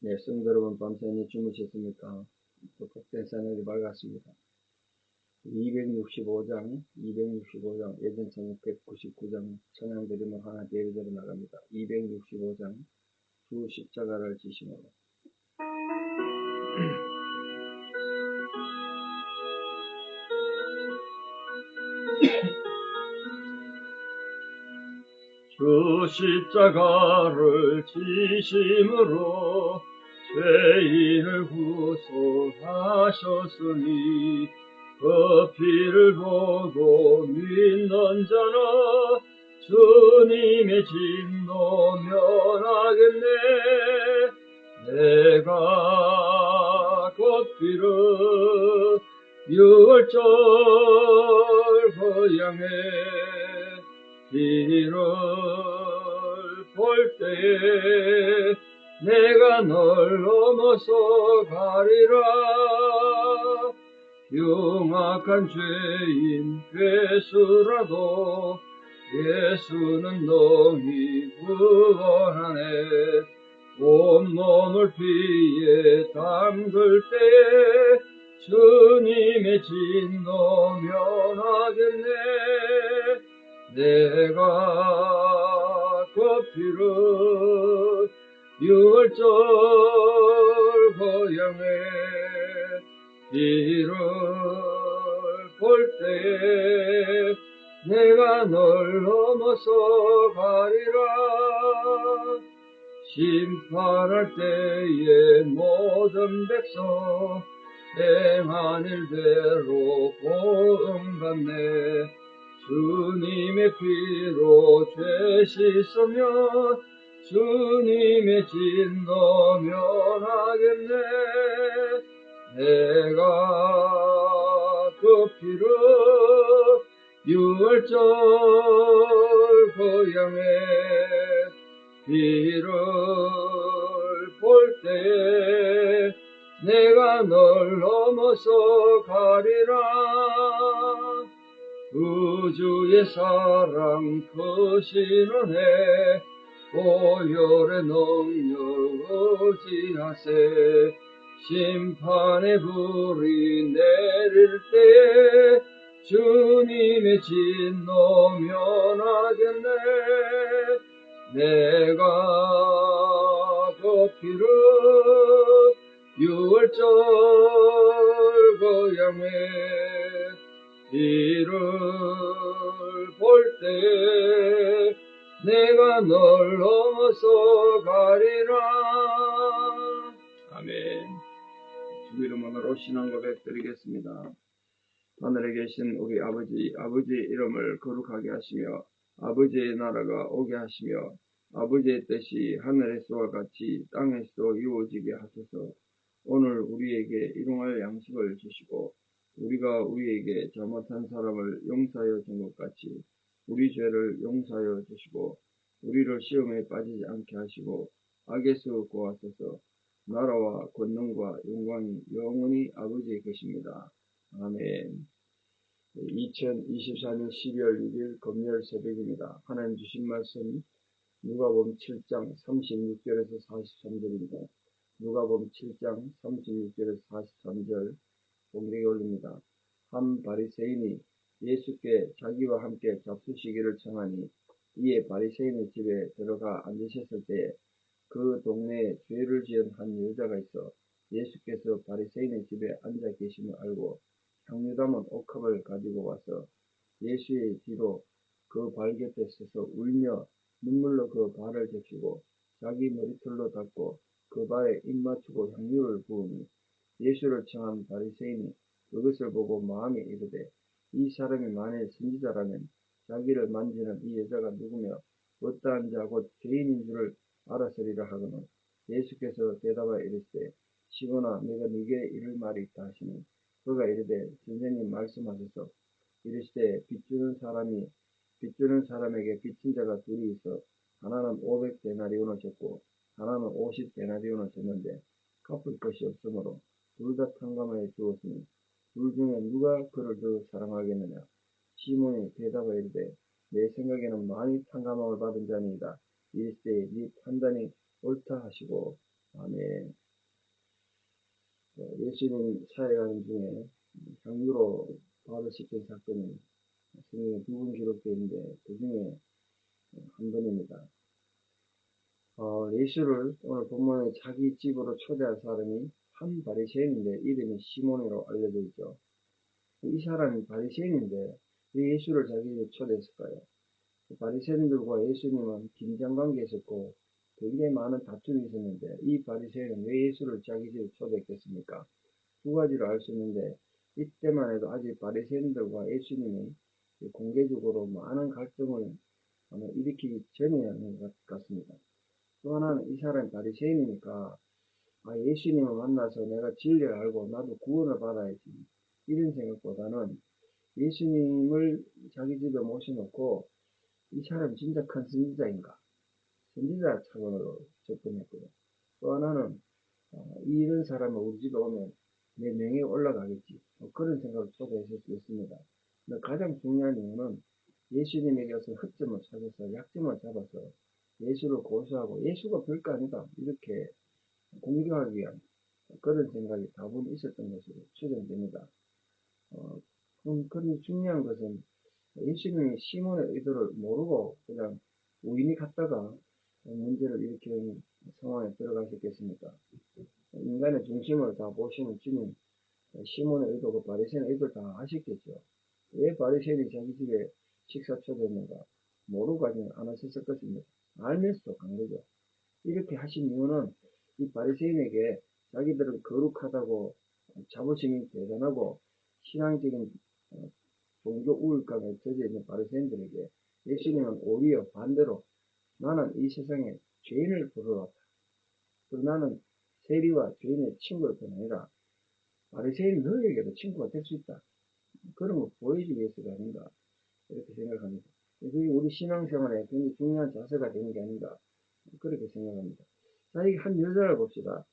네, 성도 여러분, 밤새 주무셨습니까? 또 복된 새날이 밝았습니다. 265장, 예전 찬양 199장 찬양 드리면 하나 예배드려 나갑니다. 265장, 주 십자가를 지심으로. 주 십자가를 지심으로 죄인을 구속하셨으니 그 피를 보고 믿는 자는 주님의 진노 면하겠네. 내가 그 피를 유월절 고향에 피를 볼 때에 내가 널 넘어서 가리라. 흉악한 죄인 괴수라도 예수는 능히 구원하네. 온몸을 피에 담글 때에 주님의 진노 면하겠네. 내가 그 피를 유월절 고향에 피를 볼 때에 내가 널 넘어서 가리라. 심판할 때에 모든 백성 행한 일대로 보응받네. 주님의 피로 죄 씻으면 주님의 진노 면하겠네. 내가 그 피를 유월절 고향에 피를 볼 때에 내가 널 넘어서 가리라. 우주의 사랑 크신 은혜 보혈의 능력 의지하세. 심판의 불이 내릴 때 주님의 진노 면하겠네. 내가 그 피를 유월절 고향에 피를 볼 때 내가 널 넘어서 가리라. 아멘. 주 이름으로 신앙 고백 드리겠습니다. 하늘에 계신 우리 아버지의 이름을 거룩하게 하시며 아버지의 나라가 오게 하시며 아버지의 뜻이 하늘에서와 같이 땅에서 이루어지게 하소서. 오늘 우리에게 일용할 양식을 주시고 우리가 우리에게 잘못한 사람을 용서하여 준 것 같이 우리 죄를 용서하여 주시고 우리를 시험에 빠지지 않게 하시고 악에서 구하소서. 나라와 권능과 영광이 영원히 아버지의 것입니다. 아멘. 2024년 12월 6일 금요일 새벽입니다. 하나님 주신 말씀 누가복음 7장 36절에서 43절입니다. 누가복음 7장 36절에서 43절 봉독에 올립니다. 한 바리새인이 예수께 자기와 함께 잡수시기를 청하니 이에 바리새인의 집에 들어가 앉으셨을 때에 그 동네에 죄를 지은 한 여자가 있어 예수께서 바리새인의 집에 앉아 계심을 알고 향유 담은 옥합을 가지고 와서 예수의 뒤로 그 발 곁에 서서 울며 눈물로 그 발을 적시고 자기 머리털로 닦고 그 발에 입 맞추고 향유를 부으니 예수를 청한 바리새인이 그것을 보고 마음에 이르되 이 사람이 만일 선지자라면 자기를 만지는 이 여자가 누구며 어떠한 자 곧 죄인인 줄을 알았으리라 하거늘 예수께서 대답하여 이르시되 시몬아 내가 네게 이를 말이 있다 하시니 그가 이르되 선생님 말씀하소서. 이르시되 빚주는 사람에게 빚진 자가 둘이 있어 하나는 500데나리온을 졌고 하나는 50데나리온을 졌는데 갚을 것이 없으므로 둘 다 탕감하여 주었으니 둘 중에 누가 그를 더 사랑하겠느냐. 시몬이 대답하여 이르되 내 생각에는 많이 탕감함을 받은 자니이다. 이르시되 네 판단이 옳다 하시고 다음에 예수님 사역하는 중에 향유로 부활시킨 사건이 성경에 2번 기록되어 있는데 그 중에 한 번입니다. 예수를 오늘 본문에 자기 집으로 초대한 사람이 한 바리새인인데 이름이 시몬이라고 알려져 있죠. 이 사람이 바리새인인데 왜 예수를 자기 집에 초대했을까요? 바리새인들과 예수님은 긴장관계에 있었고 굉장히 많은 다툼이 있었는데 이 바리새인은 왜 예수를 자기 집에 초대했겠습니까? 두 가지로 알 수 있는데 이때만 해도 아직 바리새인들과 예수님이 공개적으로 많은 갈등을 아마 일으키기 전이었는 것 같습니다. 또 하나는 이 사람이 바리새인이니까 예수님을 만나서 내가 진리를 알고 나도 구원을 받아야지 이런 생각보다는 예수님을 자기 집에 모셔놓고 이 사람이 진짜 큰 선지자인가? 선지자 차원으로 접근했고요. 또 하나는 이런 사람은 우리 집에 오면 내 명예가 올라가겠지. 그런 생각을 초대했을 수 있습니다. 근데 가장 중요한 이유는 예수님에게 어서 허점을 찾아서 약점을 잡아서 예수를 고소하고 예수가 별거 아니다. 이렇게 공격하기 위한 그런 생각이 다분히 있었던 것으로 추정됩니다. 그런 중요한 것은 예수님이 시몬의 의도를 모르고 그냥 우연히 갔다가 문제를 일으키는 상황에 들어가셨겠습니까? 인간의 중심을 다 보시는 주님, 시몬의 의도고 바리새인의 의도를 다 아셨겠죠. 왜 바리새인이 자기 집에 식사 초대했는가? 모르고 가지는 않았을 것입니다. 알면서도 간 거죠. 이렇게 하신 이유는 이 바리새인에게 자기들은 거룩하다고 자부심이 대단하고 신앙적인 종교 우울감에 젖어 있는 바리새인들에게 예수님은 오히려 반대로 나는 이 세상에 죄인을 부르러 왔다. 그리고 나는 세리와 죄인의 친구일 뿐 아니라 바리새인 너에게도 친구가 될 수 있다. 그런 걸 보여주기 위해서가 아닌가 이렇게 생각합니다. 그게 우리 신앙생활에 굉장히 중요한 자세가 되는 게 아닌가 그렇게 생각합니다. 자, 여기 한 여자를 봅시다.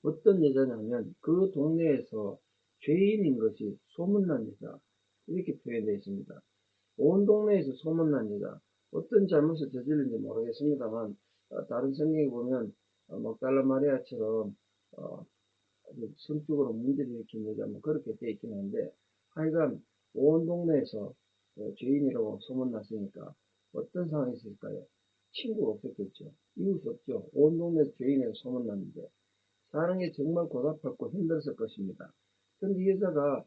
어떤 여자냐면 그 동네에서 죄인인 것이 소문난 여자 이렇게 표현되어 있습니다. 온 동네에서 소문난 여자 어떤 잘못을 저질른지 모르겠습니다만 다른 성경에 보면 먹달라 마리아처럼 성적으로 문제를 일으킨 여자 뭐 그렇게 되어 있긴 한데 하여간 온 동네에서 죄인이라고 소문났으니까 어떤 상황이 있을까요? 친구가 없었겠죠. 이웃 없죠. 온 동네에서 죄인이라고 소문났는데 사는 게 정말 고달팠고 힘들었을 것입니다. 그런데 이 여자가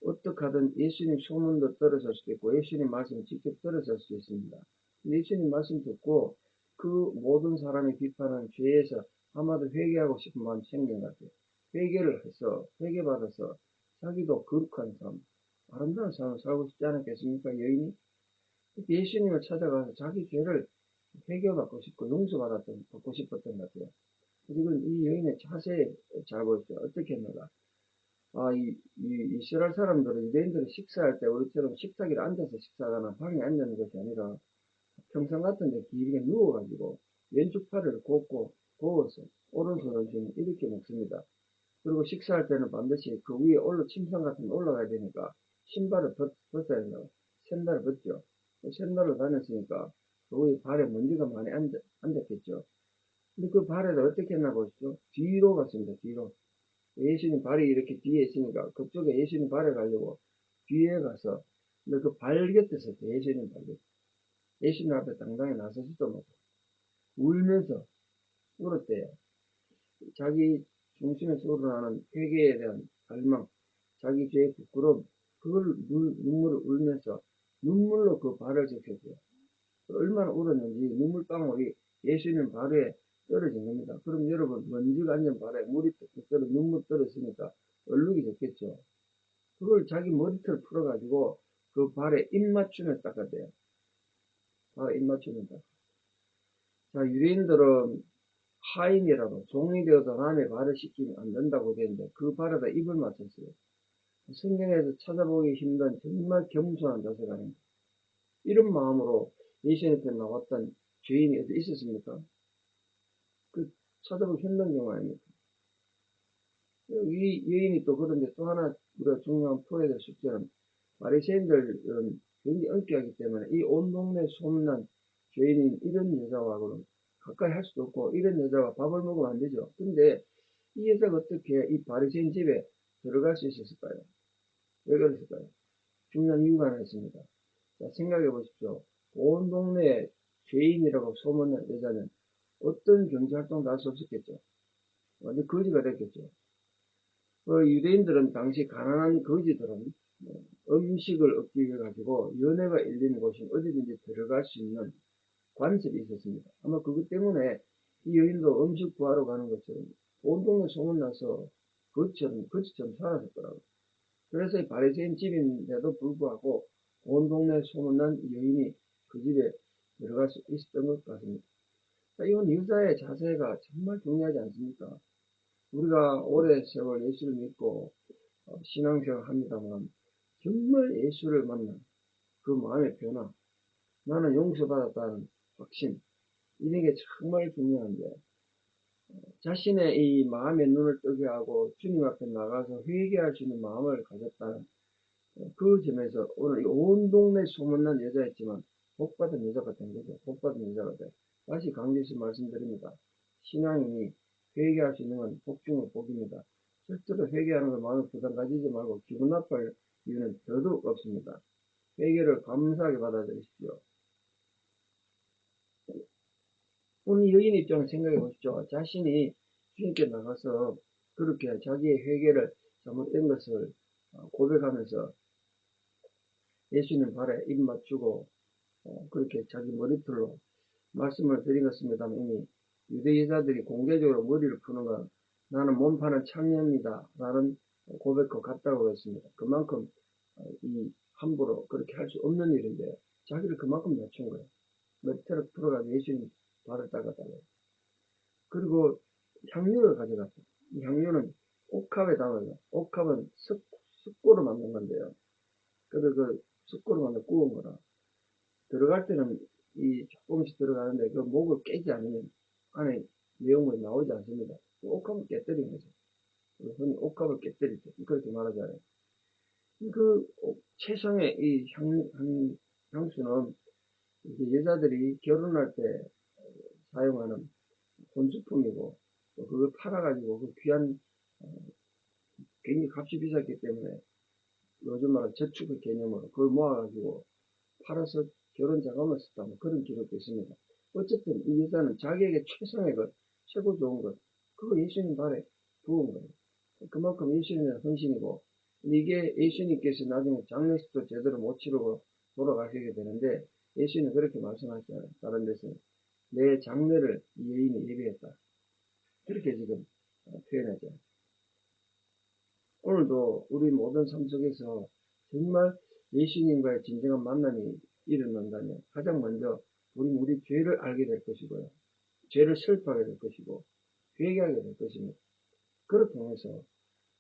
어떻게 하든 예수님 소문도 들었을 수도 있고 예수님 말씀을 직접 들었을 수도 있습니다. 예수님 말씀 듣고 그 모든 사람이 비판하는 죄에서 아마도 회개하고 싶은 마음이 생긴 것 같아요. 회개를 해서 회개받아서 자기도 거룩한 삶, 아름다운 삶을 살고 싶지 않았겠습니까? 여인이 예수님을 찾아가서 자기 죄를 회개받고 싶고 받고 싶었던 것 같아요. 그리고 이 여인의 자세에 잘 보십시오. 어떻게 했는가? 이스라엘 사람들은 유대인들은 식사할 때 우리처럼 식탁위에 앉아서 식사하거나 방에 앉는 것이 아니라 평상 같은 데 길게 누워가지고 왼쪽 팔을 굽고 구워서 오른손을 지금 이렇게 먹습니다. 그리고 식사할 때는 반드시 그 위에 침상 같은 데 올라가야 되니까 신발을 벗어야 된다고. 샌들을 벗죠. 샌들을 다녔으니까 그 위에 발에 먼지가 많이 앉았겠죠. 근데 그 발에다 어떻게 했나 보시죠. 뒤로 갔습니다. 뒤로. 예수님 발이 이렇게 뒤에 있으니까 그쪽에 예수님 발에 가려고 뒤에 가서 근데 그 발 곁에서 예수님 발 곁에 예수님 앞에 당당히 나서지도 못하고 울면서 울었대요. 자기 중심에서 우러나는 회개에 대한 갈망, 자기 죄의 부끄러움, 그걸 눈물을 울면서 눈물로 그 발을 적혔대요. 얼마나 울었는지 눈물방울이 예수님 발에 떨어진 겁니다. 그럼 여러분 먼지가 앉은 발에 물이 떨어 눈물 떨어지니까 얼룩이 됐겠죠. 그걸 자기 머리털 풀어가지고 그 발에 입맞춤에 닦았대요. 발에 입맞춤에 닦아. 자, 유대인들은 하인이라도 종이 되어서 남의 발을 씻기면 안 된다고 되는데 그 발에다 입을 맞췄어요. 성경에서 찾아보기 힘든 정말 겸손한 자세가 아닙니다. 이런 마음으로 예수님께 나왔던 죄인이 어디 있었습니까? 그 찾아보기 힘든 경우 아닙니까? 이 여인이 또 그런데 또 하나 우리가 중요한 풀어야 될 숙제는 바리새인들은 굉장히 엄격하기 때문에 이 온 동네 소문난 죄인인 이런 여자하고는 가까이 할 수도 없고 이런 여자가 밥을 먹으면 안 되죠. 근데 이 여자가 어떻게 이 바리새인 집에 들어갈 수 있었을까요? 왜 그랬을까요? 중요한 이유가 하나 있습니다. 자, 생각해 보십시오. 온 동네에 죄인이라고 소문난 여자는 어떤 경제활동도 할 수 없었겠죠. 완전 거지가 됐겠죠. 유대인들은 당시 가난한 거지들은 음식을 얻기 위해 가지고 연회가 열리는 곳이 어디든지 들어갈 수 있는 관습이 있었습니다. 아마 그것 때문에 이 여인도 음식 구하러 가는 것처럼 온 동네 소문나서 거지처럼 살았었더라고요. 그래서 이 바리새인 집인데도 불구하고 온 동네 소문난 여인이 그 집에 들어갈 수 있었던 것 같습니다. 이건 여자의 자세가 정말 중요하지 않습니까? 우리가 오래 세월 예수를 믿고 신앙생활 합니다만 정말 예수를 만난 그 마음의 변화, 나는 용서받았다는 확신, 이런 게 정말 중요한데 자신의 이 마음의 눈을 뜨게 하고 주님 앞에 나가서 회개할 수 있는 마음을 가졌다는 그 점에서 오늘 온 동네 소문난 여자였지만 복받은 여자가 된 거죠. 복받은 여자가 돼. 다시 강조해서 말씀드립니다. 신앙인이 회개할 수 있는 건 복 중의 복입니다. 실제로 회개하는 걸 마음에 부담 가지지 말고 기분 나쁠 이유는 더더욱 없습니다. 회개를 감사하게 받아들이십시오. 오늘 여인 입장을 생각해 보십시오. 자신이 주님께 나가서 그렇게 자기의 회개를 잘못된 것을 고백하면서 예수님 발에 입 맞추고 그렇게 자기 머리털로 말씀을 드리겠습니다만 이미 유대 여자들이 공개적으로 머리를 푸는 건 나는 몸 파는 창녀입니다 라는 고백과 같다고 했습니다. 그만큼 이 함부로 그렇게 할 수 없는 일인데 자기를 그만큼 낮춘 거예요. 머리털을 풀어가지고 예수님 발을 닦았다고요. 그리고 향유를 가져갔어요. 이 향유는 옥합에 담아요. 옥합은 숯고로 만든 건데요. 그래서 그 숯고로 만든 구운 거라 들어갈 때는 이 조금씩 들어가는데 그 목을 깨지 않으면 안에 내용물이 나오지 않습니다. 옥합을 깨뜨리는 거죠. 흔히 옥합을 깨뜨리죠. 그렇게 말하잖아요. 그 최상의 이 향수는 여자들이 결혼할 때 사용하는 혼수품이고 또 그걸 팔아가지고 그 귀한 굉장히 값이 비쌌기 때문에 요즘 말하는 저축의 개념으로 그걸 모아가지고 팔아서 결혼 자금을 썼다. 뭐 그런 기록도 있습니다. 어쨌든 이 여자는 자기에게 최상의 것, 최고 좋은 것, 그거 예수님 발에 부은 거예요. 그만큼 예수님의 헌신이고 이게 예수님께서 나중에 장례식도 제대로 못 치르고 돌아가시게 되는데 예수님은 그렇게 말씀하시잖아요. 다른 데서는 내 장례를 이 여인이 예비했다. 그렇게 지금 표현하죠. 오늘도 우리 모든 삶 속에서 정말 예수님과의 진정한 만남이 일어난다면 가장 먼저 우리 죄를 알게 될 것이고요. 죄를 슬퍼하게 될 것이고 회개하게 될 것입니다. 그렇게 해서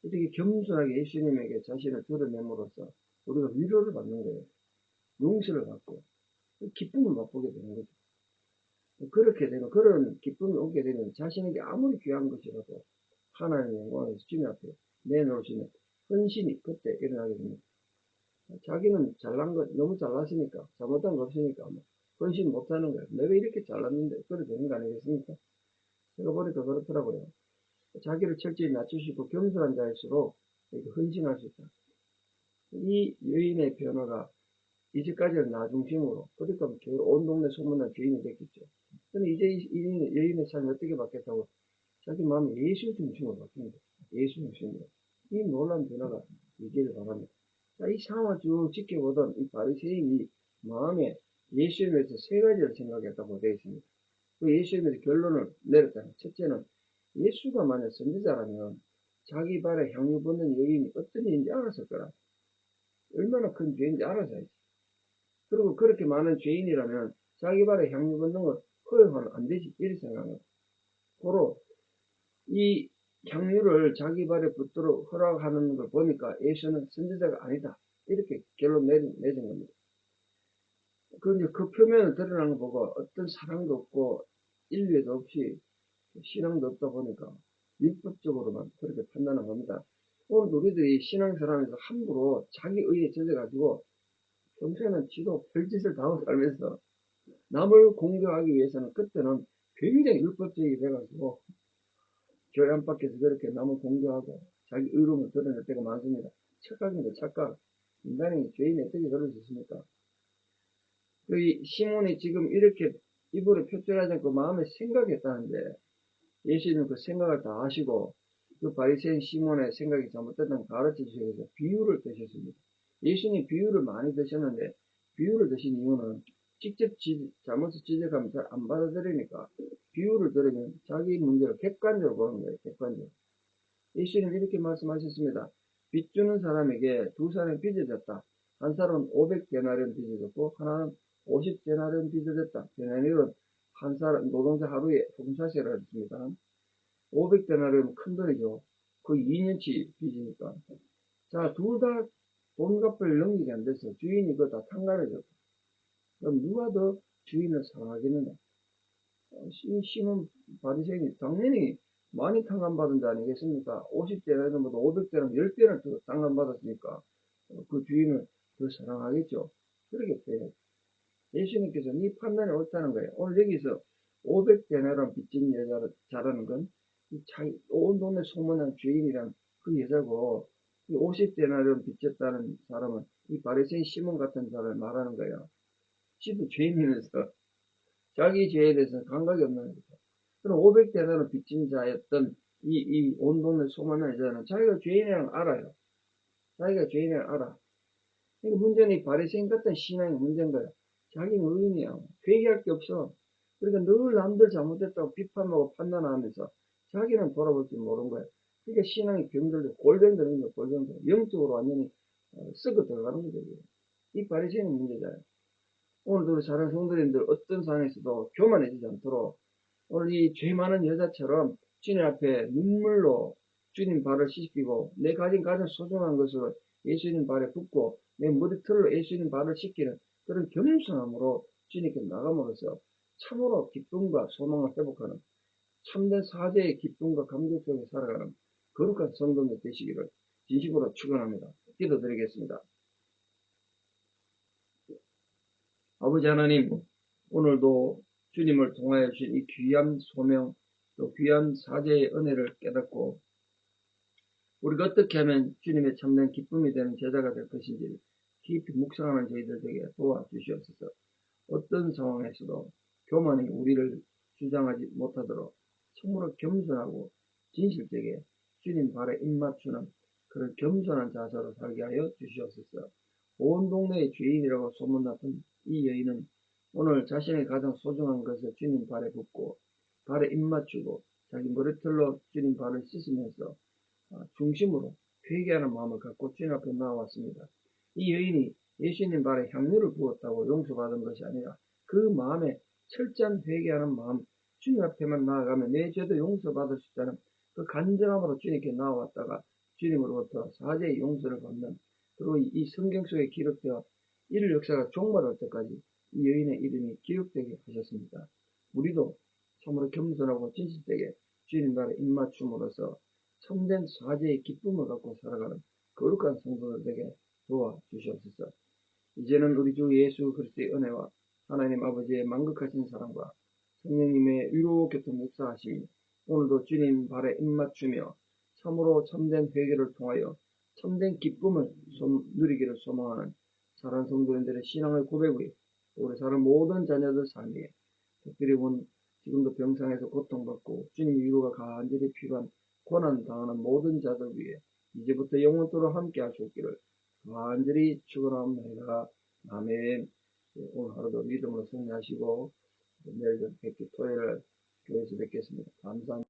이렇게 겸손하게 예수님에게 자신을 드러냄으로써 우리가 위로를 받는 거예요. 용서를 받고 기쁨을 맛보게 되는 거죠. 그렇게 되면 그런 기쁨이 오게 되면 자신에게 아무리 귀한 것이라도 하나님의 영광에서 주님 앞에 내놓을 수 있는 헌신이 그때 일어나게 됩니다. 자기는 잘난 것 너무 잘났으니까 잘못한 거 없으니까 뭐 헌신 못하는 거예요. 내가 이렇게 잘났는데 그래 되는 거 아니겠습니까? 제가 보니까 그렇더라고요. 자기를 철저히 낮추시고 겸손한 자일수록 헌신할 수 있다. 이 여인의 변화가 이제까지는 나 중심으로 그러니까 온 동네 소문난 죄인이 됐겠죠. 근데 이제 이 여인의 삶이 어떻게 바뀌었다고 자기 마음이 예수 중심으로 바뀝니다. 예수 중심으로. 이 놀라운 변화가 있기를 바랍니다. 자, 이 상황을 쭉 지켜보던 이 바리새인이 마음에 예수에 대해서 세 가지를 생각했다고 되어 있습니다. 그 예수에 대해서 결론을 내렸다. 첫째는 예수가 만약 선지자라면 자기 발에 향유 붓는 여인이 어떤 일인지 알았을 거라. 얼마나 큰 죄인지 알아서야지. 그리고 그렇게 많은 죄인이라면 자기 발에 향유 붓는 걸 허용하면 안 되지. 이렇게 생각합니다. 고로 이 향유를 자기 발에 붓도록 허락하는 걸 보니까 예수는 선지자가 아니다. 이렇게 결론 내린 겁니다. 그런데 그 표면을 드러난 거 보고 어떤 사랑도 없고 인류에도 없이 신앙도 없다 보니까 율법적으로만 그렇게 판단한 겁니다. 오늘 우리들이 신앙생활에서 함부로 자기 의에 젖어가지고 평소에는 지도 별짓을 다 하고 살면서 남을 공격하기 위해서는 그때는 굉장히 율법적이 돼가지고 교회 안팎에서 그렇게 남을 공격하고 자기 의로움을 드러낼 때가 많습니다. 착각입니다. 착각. 인간이 죄인이 어떻게 그럴 수 있습니까? 이 시몬이 지금 이렇게 입으로 표출하지 않고 마음에 생각했다는데 예수님은 그 생각을 다 하시고 그 바리새인 시몬의 생각이 잘못됐다는 가르쳐 주셔서 위해서 비유를 드셨습니다. 예수님이 비유를 많이 드셨는데 비유를 드신 이유는 직접 잘못을 지적하면 잘 안 받아들이니까 비유를 들으면 자기 문제를 객관적으로 보는 거예요. 객관적으로. 예수님이 이렇게 말씀하셨습니다. 빚 주는 사람에게 두 사람이 빚을 졌다. 한 사람은 500데나리온 빚을 졌고 하나는 50데나리온 빚을 졌다. 데나리온 한 사람 노동자 하루에 봉사세를 했습니다. 500데나리온 큰 돈이죠. 거의 2년치 빚이니까. 자, 둘 다 돈 갚을 능력이 안 돼서 주인이 그거 다 탕감해줬다. 그럼 누가 더 주인을 사랑하겠느냐? 시몬 바리새인이 당연히 많이 탕감받은 자 아니겠습니까? 50대라든 뭐 500대라든 10대를 더 탕감받았으니까 그 주인을 더 사랑하겠죠. 그렇게 돼요. 예수님께서 네 판단이 옳다는 거예요. 오늘 여기서 500데나리온 빚진 여자라는 건 온 돈에 소문난 죄인이란 그 여자고 50데나리온 빚졌다는 사람은 이 바리새인 시몬 같은 사람을 말하는 거예요. 지도 죄인이면서 자기 죄에 대해서는 감각이 없는 거죠. 그럼 500데나리온 빚진 자였던 이 온 돈에 소문난 여자는 자기가 죄인이라는 걸 알아요. 자기가 죄인이라는 걸 알아. 그러니까 문제는 이 바리새인 같은 신앙이 문제인 거야. 자기는 의인이야. 회개할 게 없어. 그러니까 늘 남들 잘못했다고 비판하고 판단하면서 자기는 돌아볼 줄 모르는 거야. 그러니까 신앙이 병들고 골병들는 거야. 골병들. 영적으로 완전히 썩어 들어가는 거죠. 이 바리새인은 문제잖아요. 오늘도 우리 사랑 성도님들 어떤 상황에서도 교만해지지 않도록 오늘 이 죄 많은 여자처럼 주님 앞에 눈물로 주님 발을 씻기고 내 가진 가장 소중한 것을 예수님 발에 붓고 내 머리털로 예수님 발을 씻기는 그런 겸손함으로 주님께 나감으로써 참으로 기쁨과 소망을 회복하는 참된 사제의 기쁨과 감격 속에 살아가는 거룩한 성도들 되시기를 진심으로 축원합니다. 기도드리겠습니다. 아버지 하나님, 오늘도 주님을 통하여 주신 이 귀한 소명, 또 귀한 사제의 은혜를 깨닫고 우리가 어떻게 하면 주님의 참된 기쁨이 되는 제자가 될 것인지 깊이 묵상하는 저희들에게 도와주시옵소서. 어떤 상황에서도 교만이 우리를 주장하지 못하도록 참으로 겸손하고 진실되게 주님 발에 입맞추는 그런 겸손한 자세로 살게 하여 주시옵소서. 온 동네의 죄인이라고 소문났던 이 여인은 오늘 자신의 가장 소중한 것을 주님 발에 붓고 발에 입맞추고 자기 머리털로 주님 발을 씻으면서 중심으로 회개하는 마음을 갖고 주님 앞에 나왔습니다. 이 여인이 예수님 발에 향유를 부었다고 용서받은 것이 아니라 그 마음에 철저한 회개하는 마음, 주님 앞에만 나아가면 내 죄도 용서받을 수 있다는 그 간절함으로 주님께 나아왔다가 주님으로부터 사죄의 용서를 받는 그리고 이 성경 속에 기록되어 이를 역사가 종말할 때까지 이 여인의 이름이 기록되게 하셨습니다. 우리도 참으로 겸손하고 진실되게 주님 발에 입맞춤으로써 참된 사죄의 기쁨을 갖고 살아가는 거룩한 성도들에게 도와주시옵소서. 이제는 우리 주 예수 그리스도의 은혜와 하나님 아버지의 만극하신 사랑과 성령님의 위로 교통 역사하심이 오늘도 주님 발에 입맞추며 참으로 참된 회개를 통하여 참된 기쁨을 누리기를 소망하는 사랑하는 성도님들의 신앙의 고백 위에 우리 사는 모든 자녀들 삶에 특별히 지금도 병상에서 고통받고 주님 위로가 간절히 필요한 고난 당하는 모든 자들 위해 이제부터 영원토록 함께 하시기를 간절히 축원합니다. 아멘. 오늘 하루도 믿음으로 승리하시고 내일 뵙기 토요일 교회에서 뵙겠습니다. 감사합니다.